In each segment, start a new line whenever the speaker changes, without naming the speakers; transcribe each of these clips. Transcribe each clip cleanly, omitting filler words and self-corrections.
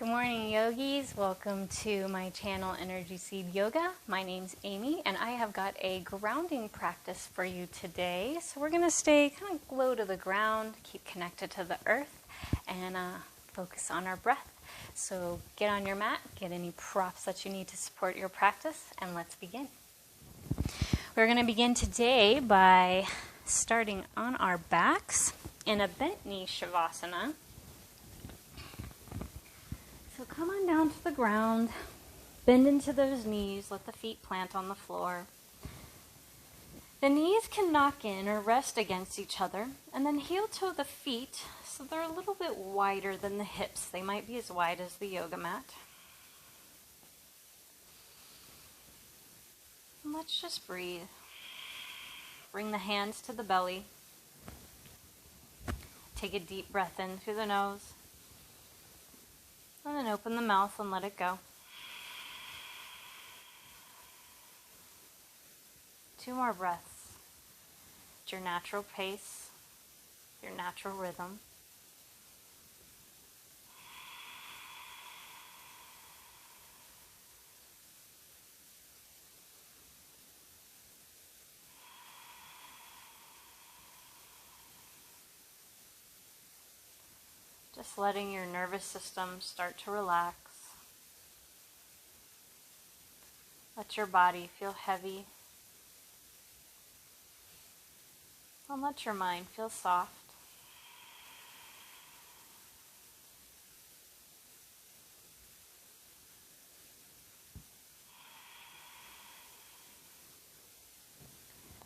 Good morning, yogis. Welcome to my channel, EnergySeedYoga. My name's Amy, and I have got a grounding practice for you today. So we're going to stay kind of low to the ground, keep connected to the earth, and focus on our breath. So get on your mat, get any props that you need to support your practice, and let's begin. We're going to begin today by starting on our backs in a bent knee Savasana. So come on down to the ground, bend into those knees, let the feet plant on the floor. The knees can knock in or rest against each other, and then heel toe the feet so they're a little bit wider than the hips. They might be as wide as the yoga mat. And let's just breathe. Bring the hands to the belly. Take a deep breath in through the nose. And then open the mouth and let it go. 2 more breaths. At your natural pace, your natural rhythm. Just letting your nervous system start to relax. Let your body feel heavy. And let your mind feel soft.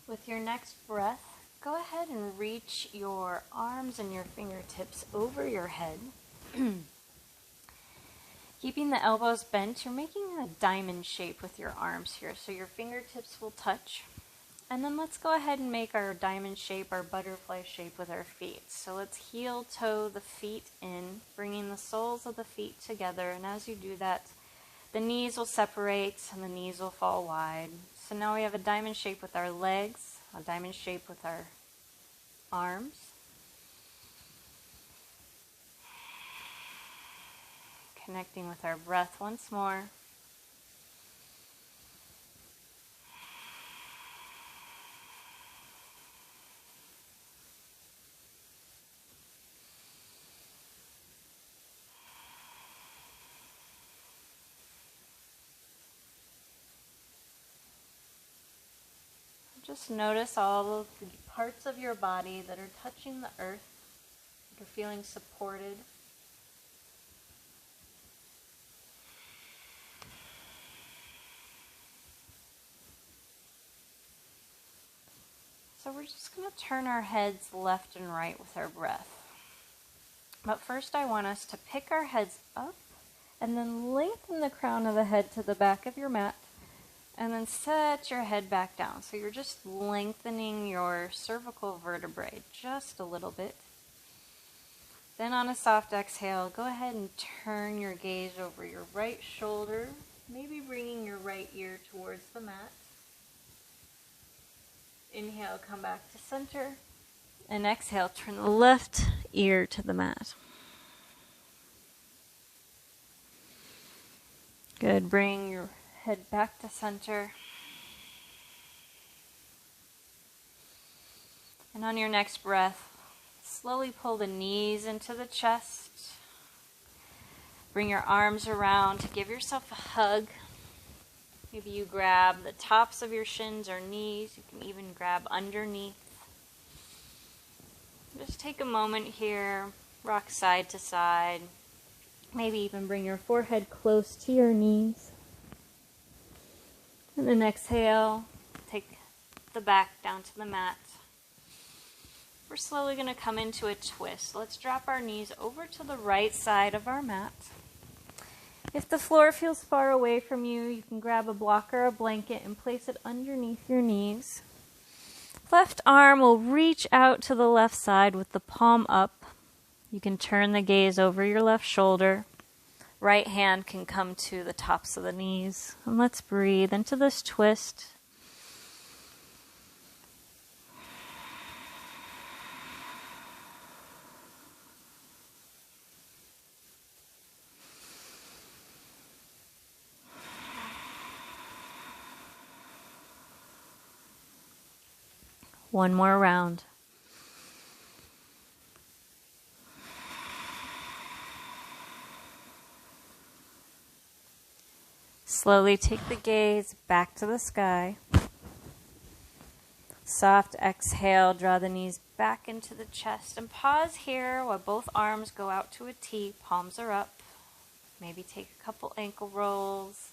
With your next breath, go ahead and reach your arms and your fingertips over your head. Keeping the elbows bent, you're making a diamond shape with your arms here, so your fingertips will touch. And then let's go ahead and make our diamond shape, our butterfly shape with our feet. So let's heel toe the feet in, bringing the soles of the feet together. And as you do that, the knees will separate and the knees will fall wide. So now we have a diamond shape with our legs, a diamond shape with our arms. Connecting with our breath once more. Just notice all of the parts of your body that are touching the earth, that are feeling supported. So we're just going to turn our heads left and right with our breath. But first I want us to pick our heads up and then lengthen the crown of the head to the back of your mat and then set your head back down. So you're just lengthening your cervical vertebrae just a little bit. Then on a soft exhale, go ahead and turn your gaze over your right shoulder, maybe bringing your right ear towards the mat. Inhale, come back to center. And exhale, turn the left ear to the mat. Good. Bring your head back to center. And on your next breath, slowly pull the knees into the chest. Bring your arms around to give yourself a hug. Maybe you grab the tops of your shins or knees. You can even grab underneath. Just take a moment here, rock side to side. Maybe even bring your forehead close to your knees. And then exhale, take the back down to the mat. We're slowly going to come into a twist. Let's drop our knees over to the right side of our mat. If the floor feels far away from you, you can grab a block or a blanket and place it underneath your knees. Left arm will reach out to the left side with the palm up. You can turn the gaze over your left shoulder. Right hand can come to the tops of the knees. And let's breathe into this twist. One more round. Slowly take the gaze back to the sky. Soft exhale, draw the knees back into the chest, and pause here while both arms go out to a T, palms are up. Maybe take a couple ankle rolls,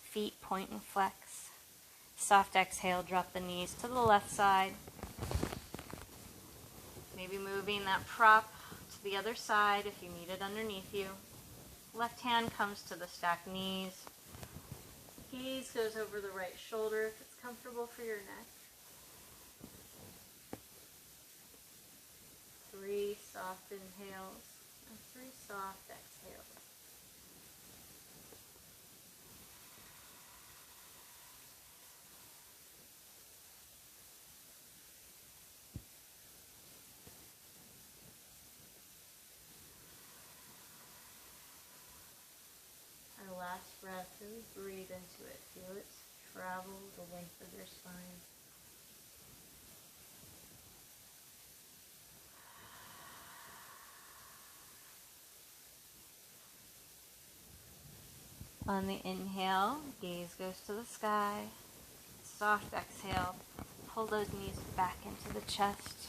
feet point and flex. Soft exhale, drop the knees to the left side. Maybe moving that prop to the other side if you need it underneath you. Left hand comes to the stacked knees. Gaze goes over the right shoulder if it's comfortable for your neck. 3 soft inhales and 3 soft exhales. Our last breath, really breathe into it. Feel it travel the length of your spine. On the inhale, gaze goes to the sky. Soft exhale, pull those knees back into the chest.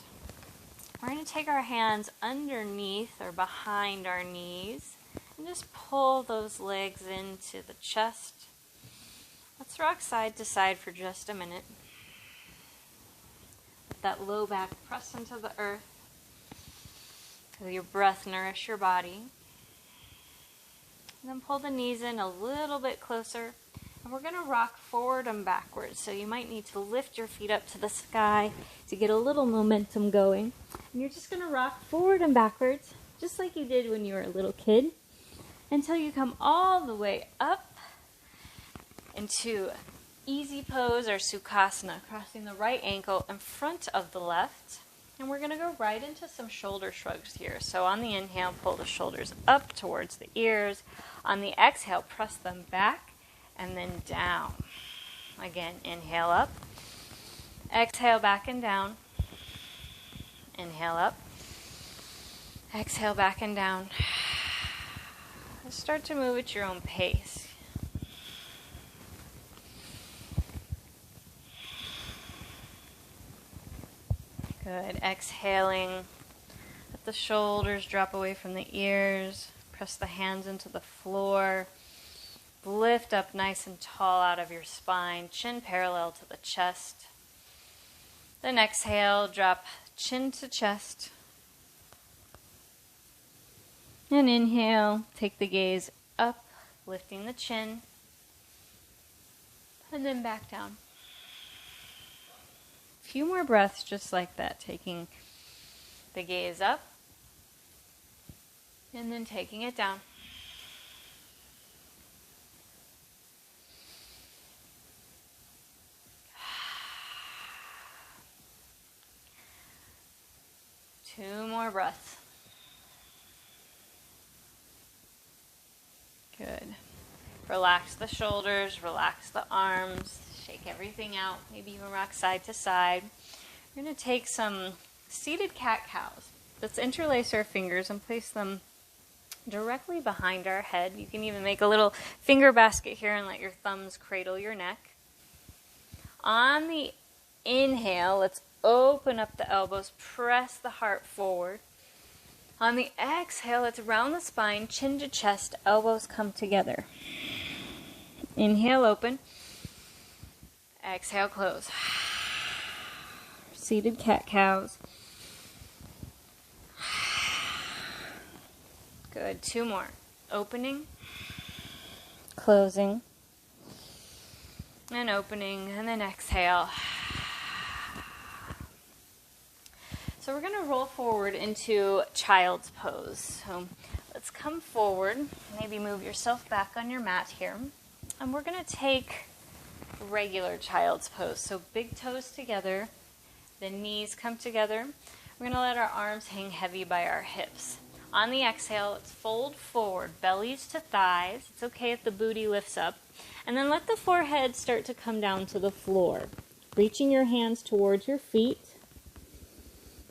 We're going to take our hands underneath or behind our knees and just pull those legs into the chest. Let's rock side to side for just a minute. Let that low back press into the earth. Feel your breath nourish your body. And then pull the knees in a little bit closer. And we're going to rock forward and backwards. So you might need to lift your feet up to the sky to get a little momentum going. And you're just going to rock forward and backwards, just like you did when you were a little kid, until you come all the way up into easy pose or Sukhasana, crossing the right ankle in front of the left. And we're going to go right into some shoulder shrugs here. So on the inhale, pull the shoulders up towards the ears. On the exhale, press them back and then down. Again, inhale up. Exhale back and down. Inhale up. Exhale back and down. Start to move at your own pace. Good. Exhaling. Let the shoulders drop away from the ears. Press the hands into the floor. Lift up nice and tall out of your spine. Chin parallel to the chest. Then exhale, drop chin to chest. And inhale, take the gaze up, lifting the chin. And then back down. A few more breaths just like that, taking the gaze up and then taking it down. Two more breaths. Good. Relax the shoulders, relax the arms, shake everything out, maybe even rock side to side. We're going to take some seated cat-cows. Let's interlace our fingers and place them directly behind our head. You can even make a little finger basket here and let your thumbs cradle your neck. On the inhale, let's open up the elbows, press the heart forward. On the exhale, let's round the spine, chin to chest, elbows come together. Inhale, open. Exhale, close. Seated cat-cows. Good. Two more. Opening, closing, and opening, and then exhale. So we're going to roll forward into child's pose. So let's come forward. Maybe move yourself back on your mat here. And we're going to take regular child's pose. So big toes together. The knees come together. We're going to let our arms hang heavy by our hips. On the exhale, let's fold forward, bellies to thighs. It's okay if the booty lifts up. And then let the forehead start to come down to the floor. reaching your hands towards your feet.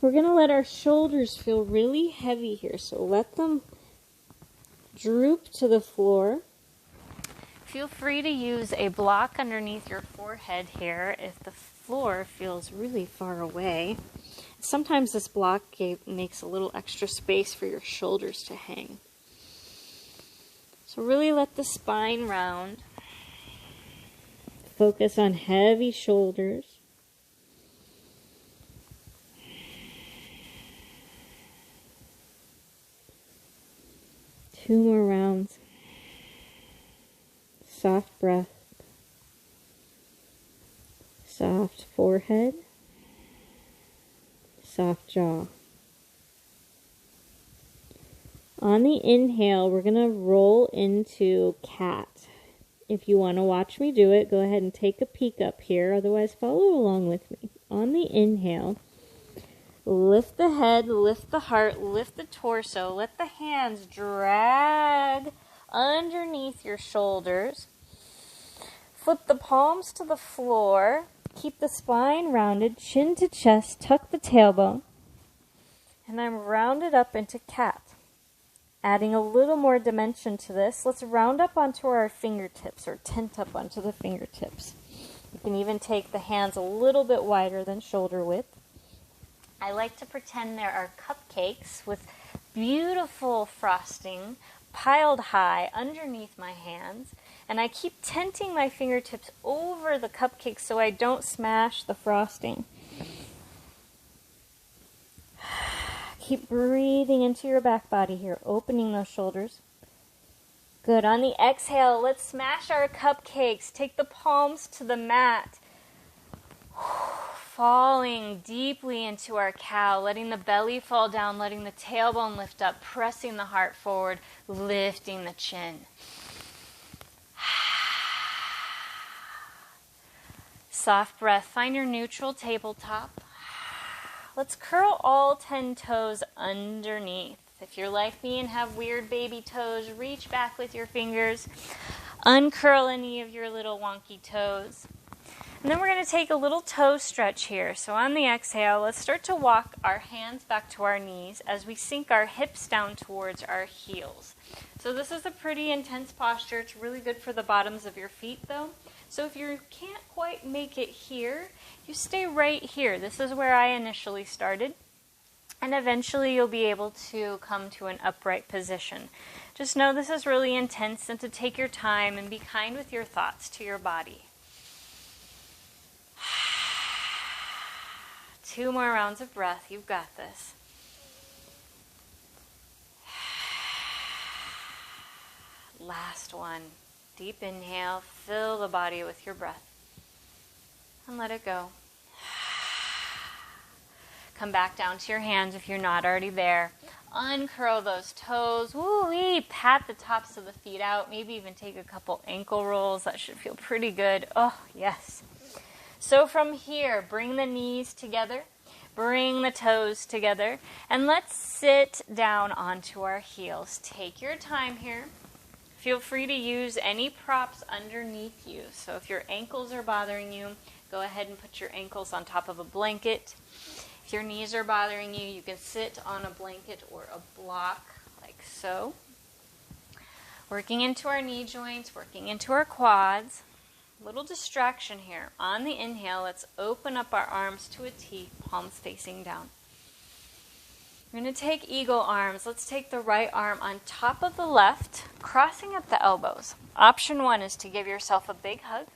We're going to let our shoulders feel really heavy here, so let them droop to the floor. Feel free to use a block underneath your forehead here if the floor feels really far away. Sometimes this block makes a little extra space for your shoulders to hang. So really let the spine round. Focus on heavy shoulders. Two more rounds. Soft breath. Soft forehead. Soft jaw. On the inhale, we're going to roll into cat. If you want to watch me do it, go ahead and take a peek up here. Otherwise, follow along with me. On the inhale, lift the head, lift the heart, lift the torso. Let the hands drag underneath your shoulders. Flip the palms to the floor. Keep the spine rounded, chin to chest, tuck the tailbone. And I'm rounded up into cat. Adding a little more dimension to this, let's round up onto our fingertips, or tent up onto the fingertips. You can even take the hands a little bit wider than shoulder width. I like to pretend there are cupcakes with beautiful frosting piled high underneath my hands. And I keep tenting my fingertips over the cupcakes so I don't smash the frosting. Keep breathing into your back body here, opening those shoulders. Good. On the exhale, let's smash our cupcakes. Take the palms to the mat. Falling deeply into our cow, letting the belly fall down, letting the tailbone lift up, pressing the heart forward, lifting the chin. Soft breath. Find your neutral tabletop. Let's curl all 10 toes underneath. If you're like me and have weird baby toes, reach back with your fingers. Uncurl any of your little wonky toes. And then we're going to take a little toe stretch here. So on the exhale, let's start to walk our hands back to our knees as we sink our hips down towards our heels. So this is a pretty intense posture. It's really good for the bottoms of your feet though. So if you can't quite make it here, you stay right here. This is where I initially started. And eventually you'll be able to come to an upright position. Just know this is really intense and to take your time and be kind with your thoughts to your body. 2 more rounds of breath. You've got this. Last one. Deep inhale. Fill the body with your breath. And let it go. Come back down to your hands if you're not already there. Uncurl those toes. Woo-wee. Pat the tops of the feet out. Maybe even take a couple ankle rolls. That should feel pretty good. Oh, yes. So from here, bring the knees together. Bring the toes together. And let's sit down onto our heels. Take your time here. Feel free to use any props underneath you. So if your ankles are bothering you, go ahead and put your ankles on top of a blanket. If your knees are bothering you, you can sit on a blanket or a block like so. Working into our knee joints, working into our quads. Little distraction here. On the inhale, let's open up our arms to a T, palms facing down. We're going to take eagle arms. Let's take the right arm on top of the left, crossing at the elbows. Option 1 is to give yourself a big hug.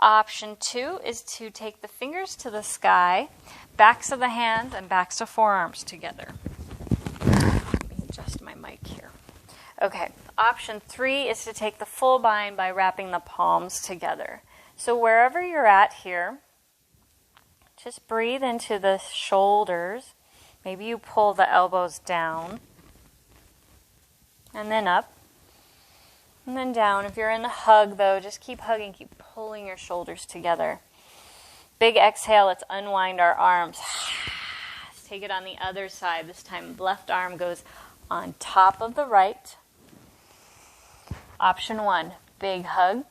Option 2 is to take the fingers to the sky, backs of the hands and backs of forearms together. Let me adjust my mic here. Okay, option 3 is to take the full bind by wrapping the palms together. So wherever you're at here, just breathe into the shoulders. Maybe you pull the elbows down and then up and then down. If you're in the hug though, just keep hugging, keep pulling your shoulders together. Big exhale, let's unwind our arms. Let's take it on the other side. This time left arm goes on top of the right. Option 1, big hug.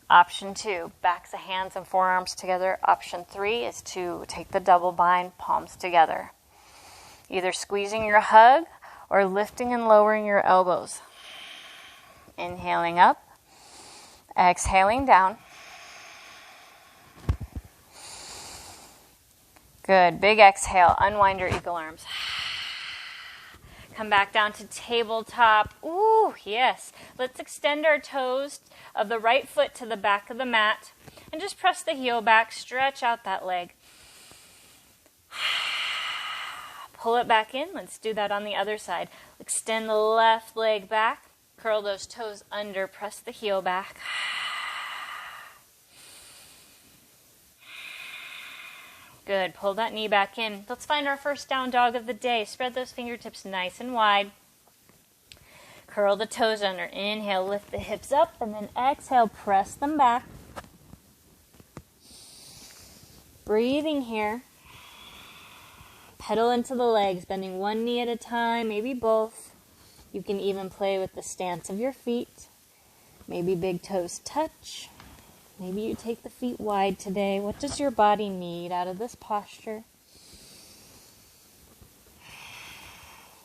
Option 2, back the hands and forearms together. Option 3 is to take the double bind, palms together. Either squeezing your hug or lifting and lowering your elbows. Inhaling up, exhaling down. Good. Big exhale. Unwind your eagle arms. Come back down to tabletop. Ooh, yes. Let's extend our toes of the right foot to the back of the mat and just press the heel back. Stretch out that leg. Pull it back in. Let's do that on the other side. Extend the left leg back. Curl those toes under. Press the heel back. Good. Pull that knee back in. Let's find our first down dog of the day. Spread those fingertips nice and wide. Curl the toes under. Inhale, lift the hips up, and then exhale, press them back. Breathing here. Pedal into the legs, bending one knee at a time, maybe both. You can even play with the stance of your feet. Maybe big toes touch. Maybe you take the feet wide today. What does your body need out of this posture?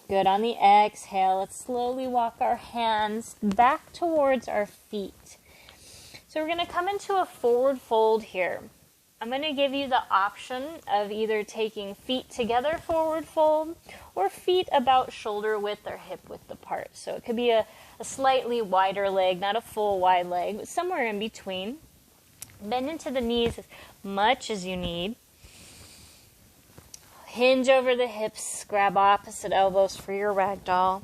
Good. On the exhale, let's slowly walk our hands back towards our feet. So we're going to come into a forward fold here. I'm going to give you the option of either taking feet together, forward fold, or feet about shoulder width or hip width apart. So it could be a slightly wider leg, not a full wide leg, but somewhere in between. Bend into the knees as much as you need. Hinge over the hips. Grab opposite elbows for your ragdoll.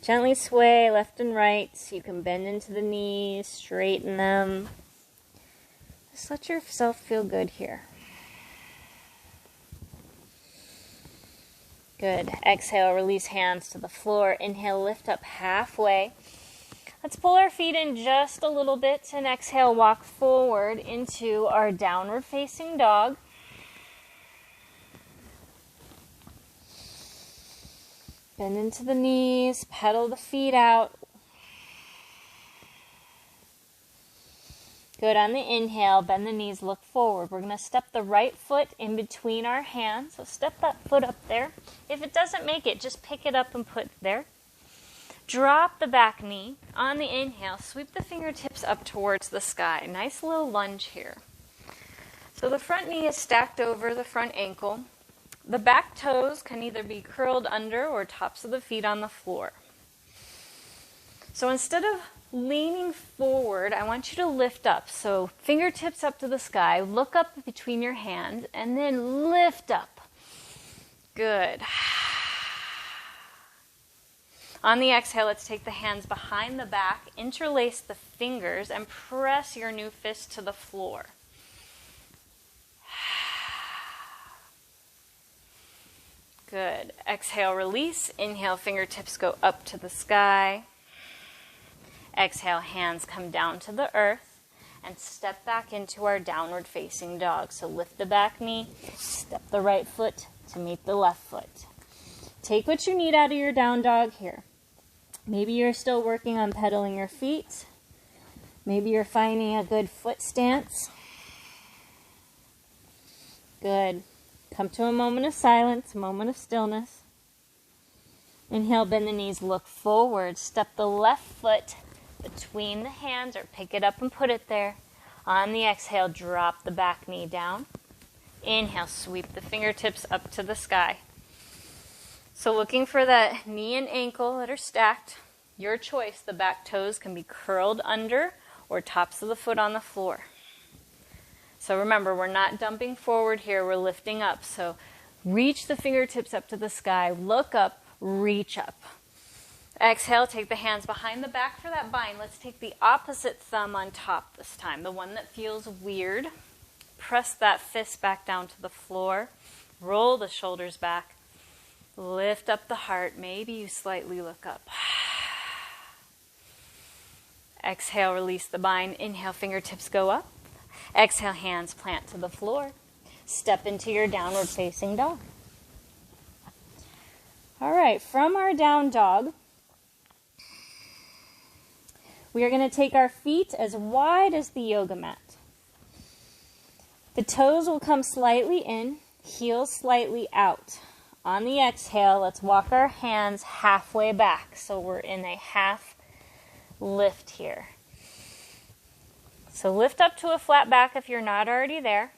Gently sway left and right. So you can bend into the knees, straighten them. Just let yourself feel good here. Good. Exhale, release hands to the floor. Inhale, lift up halfway. Let's pull our feet in just a little bit and exhale, walk forward into our downward facing dog. Bend into the knees, pedal the feet out. Good. On the inhale, bend the knees, look forward. We're going to step the right foot in between our hands. So step that foot up there. If it doesn't make it, just pick it up and put it there. Drop the back knee. On the inhale, sweep the fingertips up towards the sky. Nice little lunge here. So the front knee is stacked over the front ankle. The back toes can either be curled under or tops of the feet on the floor. So instead of leaning forward, I want you to lift up. So fingertips up to the sky, look up between your hands, and then lift up. Good. On the exhale, let's take the hands behind the back, interlace the fingers, and press your new fist to the floor. Good. Exhale, release. Inhale, fingertips go up to the sky. Exhale, hands come down to the earth. And step back into our downward facing dog. So lift the back knee, step the right foot to meet the left foot. Take what you need out of your down dog here. Maybe you're still working on pedaling your feet. Maybe you're finding a good foot stance. Good. Come to a moment of silence, a moment of stillness. Inhale, bend the knees, look forward. Step the left foot between the hands or pick it up and put it there. On the exhale, drop the back knee down. Inhale, sweep the fingertips up to the sky. So looking for that knee and ankle that are stacked. Your choice. The back toes can be curled under or tops of the foot on the floor. So remember, we're not dumping forward here. We're lifting up. So reach the fingertips up to the sky. Look up. Reach up. Exhale. Take the hands behind the back for that bind. Let's take the opposite thumb on top this time. The one that feels weird. Press that fist back down to the floor. Roll the shoulders back. Lift up the heart. Maybe you slightly look up. Exhale, release the bind. Inhale, fingertips go up. Exhale, hands plant to the floor. Step into your downward facing dog. All right, from our down dog, We are going to take our feet as wide as the yoga mat. The toes will come slightly in, heels slightly out. On the exhale, let's walk our hands halfway back. So we're in a half lift here. So lift up to a flat back if you're not already there.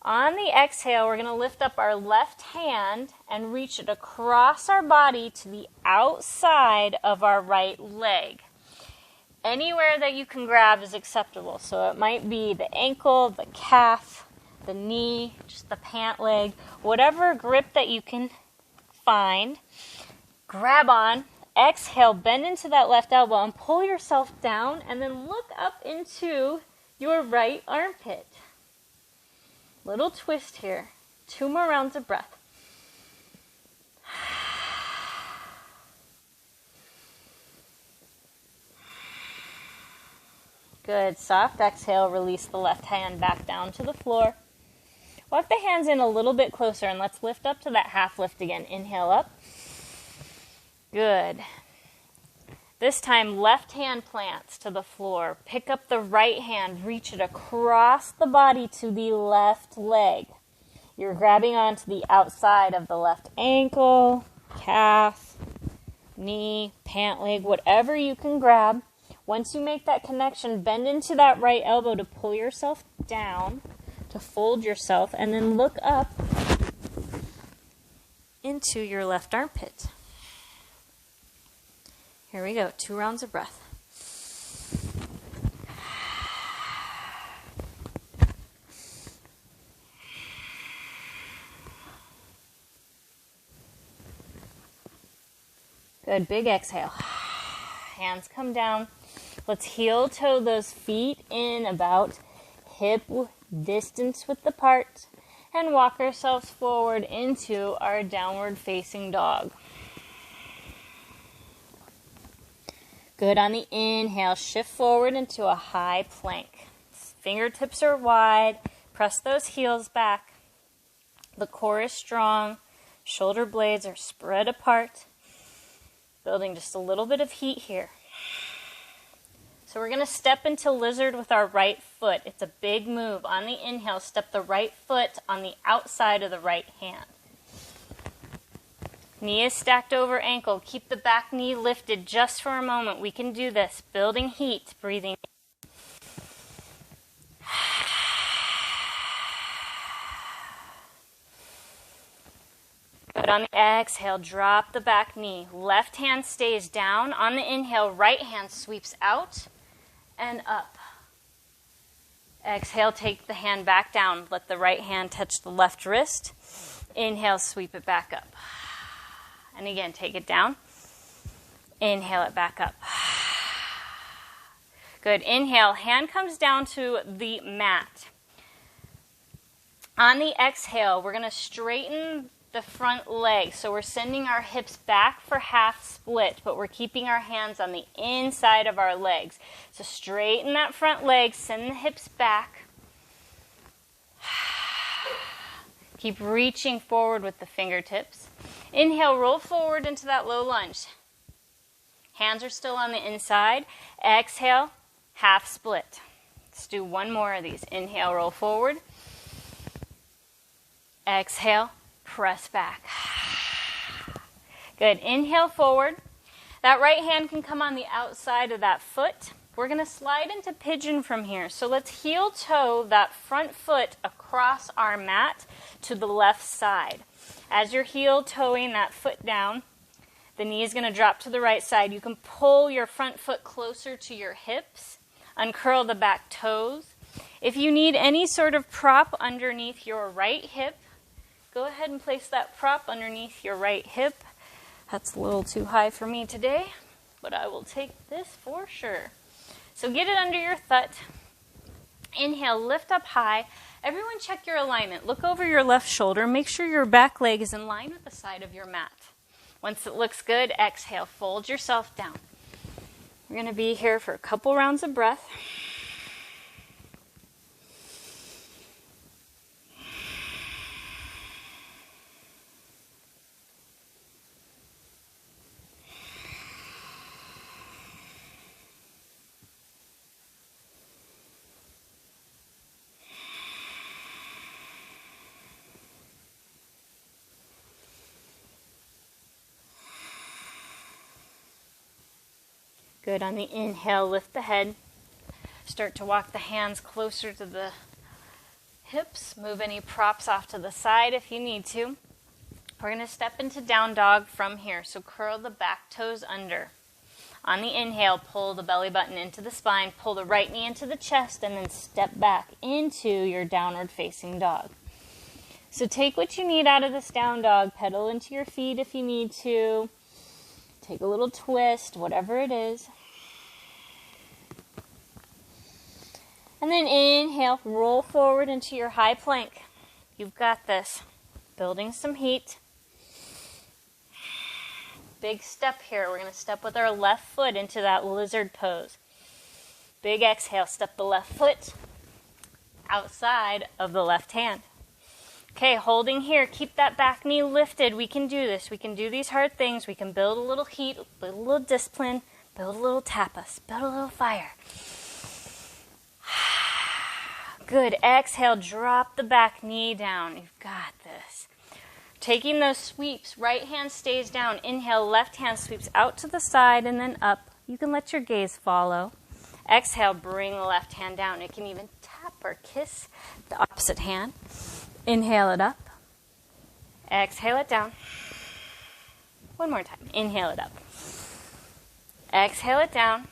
On the exhale, we're going to lift up our left hand and reach it across our body to the outside of our right leg. Anywhere that you can grab is acceptable. So it might be the ankle, the calf, the knee, just the pant leg, whatever grip that you can find. Grab on. Exhale, bend into that left elbow and pull yourself down, and then look up into your right armpit. Little twist here. 2 more rounds of breath. Good. Soft exhale. Release the left hand back down to the floor. Walk the hands in a little bit closer, and let's lift up to that half lift again. Inhale up. Good. This time, left hand plants to the floor. Pick up the right hand, reach it across the body to the left leg. You're grabbing onto the outside of the left ankle, calf, knee, pant leg, whatever you can grab. Once you make that connection, bend into that right elbow to pull yourself down, to fold yourself, and then look up into your left armpit. Here we go, 2 rounds of breath. Good, big exhale. Hands come down. Let's heel toe those feet in about hip distance width apart and walk ourselves forward into our downward facing dog. Good. On the inhale, shift forward into a high plank. Fingertips are wide. Press those heels back. The core is strong. Shoulder blades are spread apart. Building just a little bit of heat here. So we're going to step into lizard with our right foot. It's a big move. On the inhale, step the right foot on the outside of the right hand. Knee is stacked over ankle. Keep the back knee lifted just for a moment. We can do this. Building heat, breathing. Good. On the exhale, drop the back knee. Left hand stays down. On the inhale, right hand sweeps out and up. Exhale, take the hand back down. Let the right hand touch the left wrist. Inhale, sweep it back up. And again, take it down. Inhale it back up. Good. Inhale, hand comes down to the mat. On the exhale, we're going to straighten the front leg. So we're sending our hips back for half split, but we're keeping our hands on the inside of our legs. So straighten that front leg, send the hips back. Keep reaching forward with the fingertips. Inhale, roll forward into that low lunge. Hands are still on the inside. Exhale, half split. Let's do 1 more of these. Inhale, roll forward. Exhale, press back. Good. Inhale forward. That right hand can come on the outside of that foot. We're going to slide into pigeon from here. So let's heel toe that front foot across our mat to the left side. As you're heel toeing that foot down, the knee is going to drop to the right side. You can pull your front foot closer to your hips, uncurl the back toes. If you need any sort of prop underneath your right hip, go ahead and place that prop underneath your right hip. That's a little too high for me today, but I will take this for sure. So get it under your thut. Inhale, lift up high. Everyone check your alignment. Look over your left shoulder. Make sure your back leg is in line with the side of your mat. Once it looks good, exhale, fold yourself down. We're going to be here for a couple rounds of breath. Good. On the inhale, lift the head. Start to walk the hands closer to the hips. Move any props off to the side if you need to. We're going to step into down dog from here. So curl the back toes under. On the inhale, pull the belly button into the spine. Pull the right knee into the chest and then step back into your downward facing dog. So take what you need out of this down dog. Pedal into your feet if you need to. Take a little twist, whatever it is. And then inhale, roll forward into your high plank. You've got this. Building some heat. Big step here. We're going to step with our left foot into that lizard pose. Big exhale, step the left foot outside of the left hand. Okay, holding here. Keep that back knee lifted. We can do this. We can do these hard things. We can build a little heat, build a little discipline, build a little tapas, build a little fire. Good. Exhale, drop the back knee down. You've got this. Taking those sweeps, right hand stays down. Inhale, left hand sweeps out to the side and then up. You can let your gaze follow. Exhale, bring the left hand down. It can even tap or kiss the opposite hand. Inhale it up. Exhale it down. One more time. Inhale it up. Exhale it down.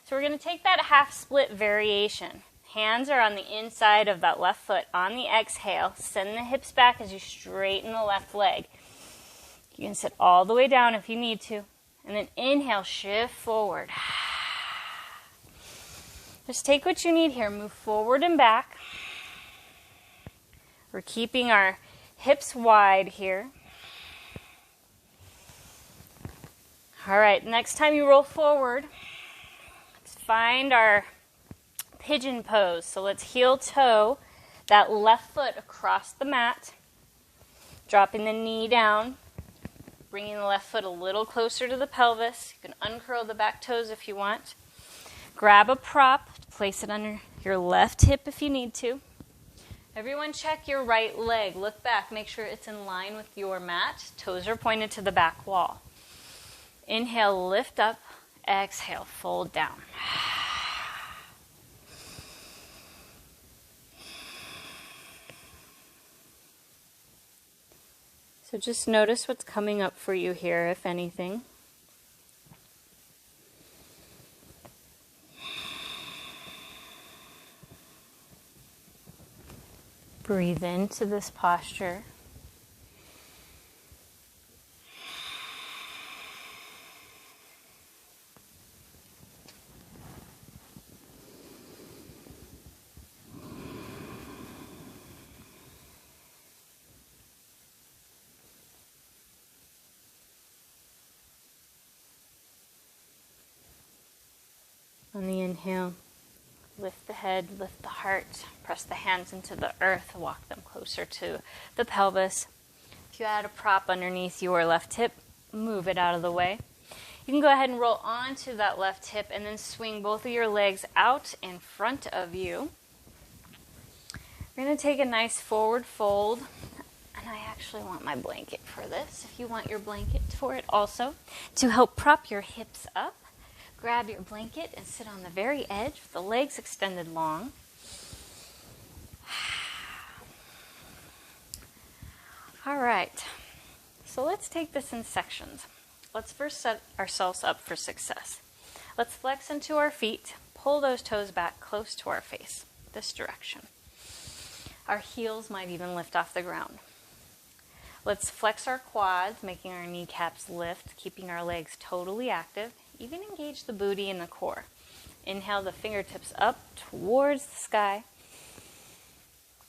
So we're going to take that half split variation. Hands are on the inside of that left foot. On the exhale, send the hips back as you straighten the left leg. You can sit all the way down if you need to. And then inhale, shift forward. Just take what you need here. Move forward and back. We're keeping our hips wide here. All right, next time you roll forward, let's find our pigeon pose. So let's heel toe that left foot across the mat, dropping the knee down, bringing the left foot a little closer to the pelvis. You can uncurl the back toes if you want. Grab a prop, place it under your left hip if you need to. Everyone check your right leg. Look back, make sure it's in line with your mat. Toes are pointed to the back wall. Inhale, lift up. Exhale, fold down. So just notice what's coming up for you here, if anything. Breathe into this posture. On the inhale, lift the head, lift the heart, press the hands into the earth, walk them closer to the pelvis. If you had a prop underneath your left hip, move it out of the way. You can go ahead and roll onto that left hip and then swing both of your legs out in front of you. We're going to take a nice forward fold. And I actually want my blanket for this, if you want your blanket for it also, to help prop your hips up. Grab your blanket and sit on the very edge with the legs extended long. All right, so let's take this in sections. Let's first set ourselves up for success. Let's flex into our feet, pull those toes back close to our face, this direction. Our heels might even lift off the ground. Let's flex our quads, making our kneecaps lift, keeping our legs totally active. Even engage the booty and the core. Inhale the fingertips up towards the sky.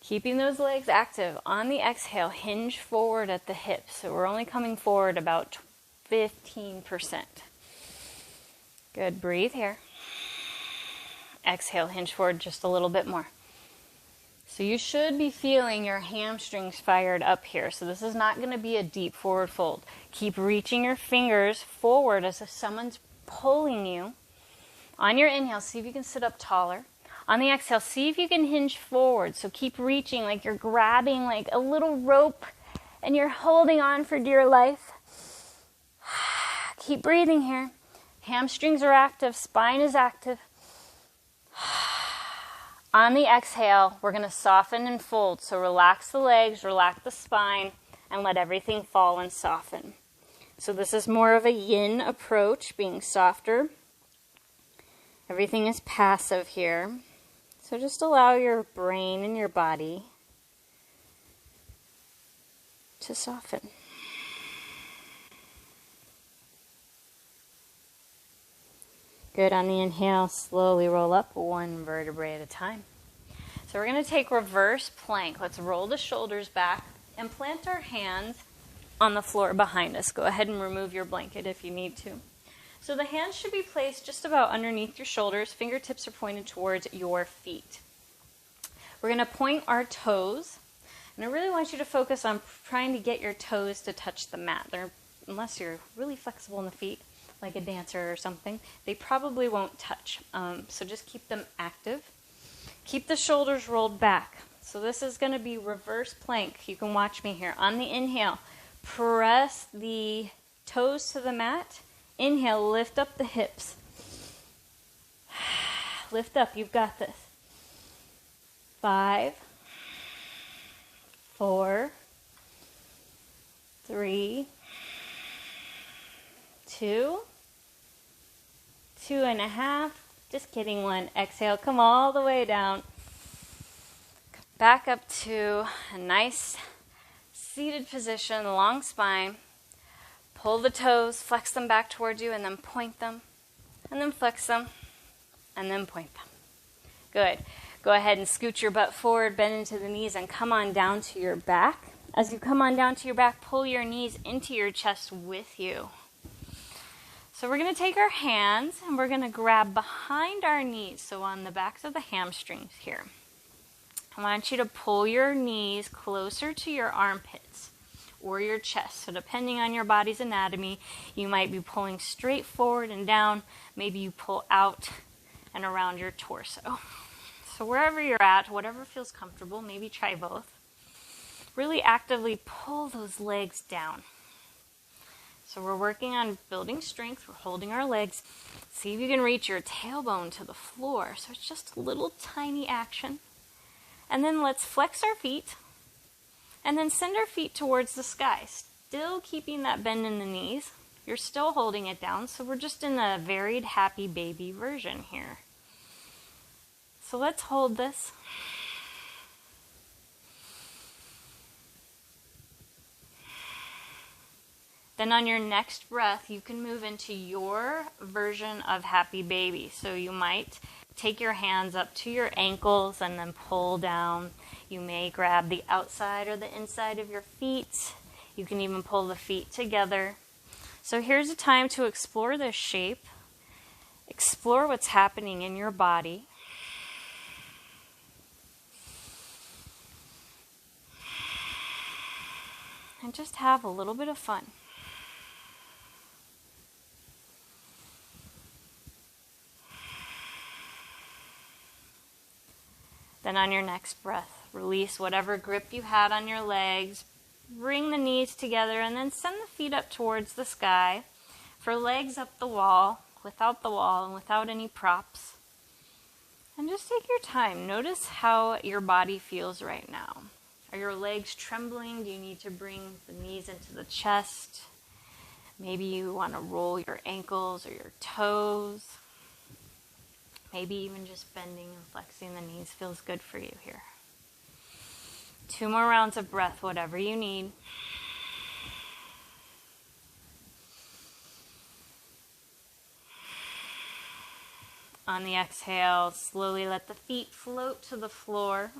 Keeping those legs active. On the exhale, hinge forward at the hips. So we're only coming forward about 15%. Good. Breathe here. Exhale, hinge forward just a little bit more. So you should be feeling your hamstrings fired up here. So this is not going to be a deep forward fold. Keep reaching your fingers forward as if someone's pulling you. On your inhale, see if you can sit up taller. On the exhale, see if you can hinge forward. So keep reaching like you're grabbing like a little rope and you're holding on for dear life. Keep breathing here. Hamstrings are active, spine is active. On the exhale, we're going to soften and fold. So relax the legs, relax the spine, and let everything fall and soften. So this is more of a yin approach, being softer. Everything is passive here. So just allow your brain and your body to soften. Good. On the inhale, slowly roll up one vertebrae at a time. So we're going to take reverse plank. Let's roll the shoulders back and plant our hands on the floor behind us. Go ahead and remove your blanket if you need to. So the hands should be placed just about underneath your shoulders. Fingertips are pointed towards your feet. We're going to point our toes. And I really want you to focus on trying to get your toes to touch the mat. Unless you're really flexible in the feet, like a dancer or something, they probably won't touch. So just keep them active. Keep the shoulders rolled back. So this is going to be reverse plank. You can watch me here. On the inhale, press the toes to the mat. Inhale, lift up the hips. Lift up, you've got this. 5, 4, 3, 2, 2.5. Just kidding, 1. Exhale, come all the way down. Back up to a nice seated position, long spine. Pull the toes, flex them back towards you, and then point them. And then flex them, and then point them. Good. Go ahead and scoot your butt forward, bend into the knees, and come on down to your back. As you come on down to your back, pull your knees into your chest with you. So we're going to take our hands and we're going to grab behind our knees, so on the backs of the hamstrings here. I want you to pull your knees closer to your armpits or your chest. So depending on your body's anatomy, you might be pulling straight forward and down. Maybe you pull out and around your torso. So wherever you're at, whatever feels comfortable, maybe try both. Really actively pull those legs down. So we're working on building strength. We're holding our legs. See if you can reach your tailbone to the floor. So it's just a little tiny action. And then let's flex our feet. And then send our feet towards the sky. Still keeping that bend in the knees. You're still holding it down. So we're just in a varied happy baby version here. So let's hold this. Then on your next breath, you can move into your version of happy baby. So you might take your hands up to your ankles and then pull down. You may grab the outside or the inside of your feet. You can even pull the feet together. So here's a time to explore this shape. Explore what's happening in your body. And just have a little bit of fun. Then on your next breath, release whatever grip you had on your legs. Bring the knees together and then send the feet up towards the sky. For legs up the wall, without the wall and without any props. And just take your time. Notice how your body feels right now. Are your legs trembling? Do you need to bring the knees into the chest? Maybe you want to roll your ankles or your toes. Maybe even just bending and flexing the knees feels good for you here. 2 more rounds of breath, whatever you need. On the exhale, slowly let the feet float to the floor.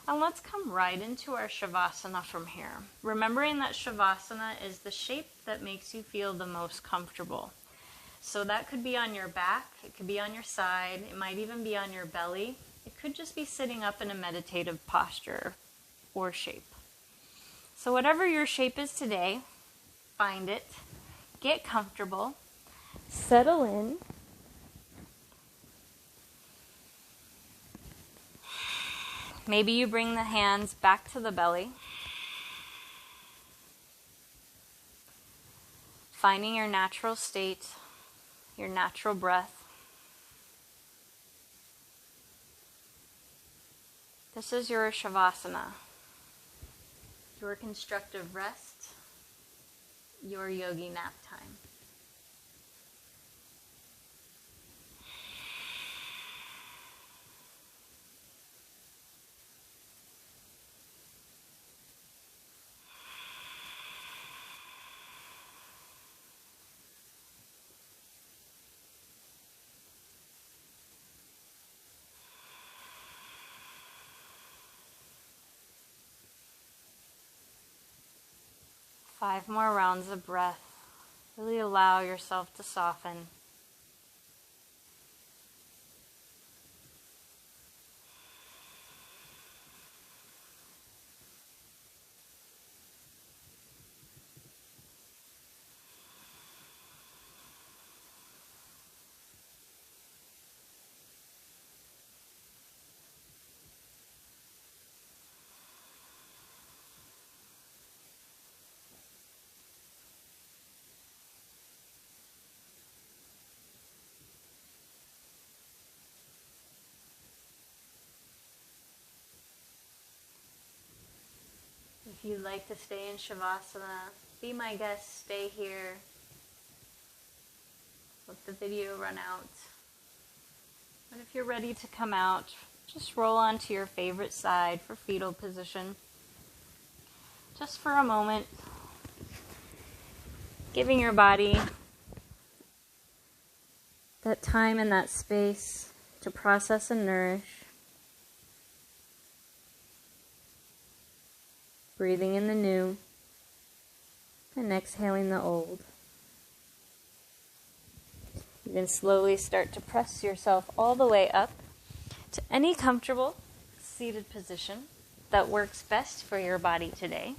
And let's come right into our Savasana from here. Remembering that Savasana is the shape that makes you feel the most comfortable. So that could be on your back, it could be on your side, it might even be on your belly. It could just be sitting up in a meditative posture or shape. So whatever your shape is today, find it, get comfortable, settle in. Maybe you bring the hands back to the belly. Finding your natural state. your natural breath. This is your Savasana, your constructive rest, your yogi nap time. Five more rounds of breath. Really allow yourself to soften. If you'd like to stay in Shavasana, be my guest, stay here. Let the video run out. But if you're ready to come out, just roll onto your favorite side for fetal position. Just for a moment, giving your body that time and that space to process and nourish. Breathing in the new and exhaling the old. You can slowly start to press yourself all the way up to any comfortable seated position that works best for your body today.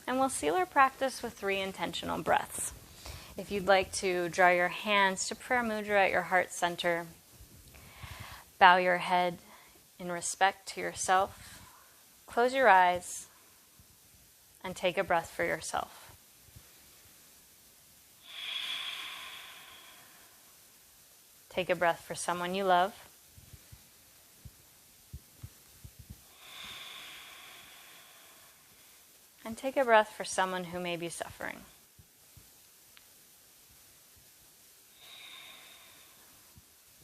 And we'll seal our practice with 3 intentional breaths. If you'd like to draw your hands to prayer mudra at your heart center, bow your head in respect to yourself. Close your eyes and take a breath for yourself. Take a breath for someone you love. And take a breath for someone who may be suffering.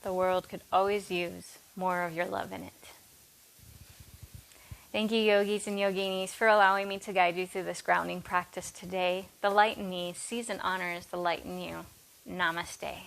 The world could always use more of your love in it. Thank you, yogis and yoginis, for allowing me to guide you through this grounding practice today. The light in me sees and honors the light in you. Namaste.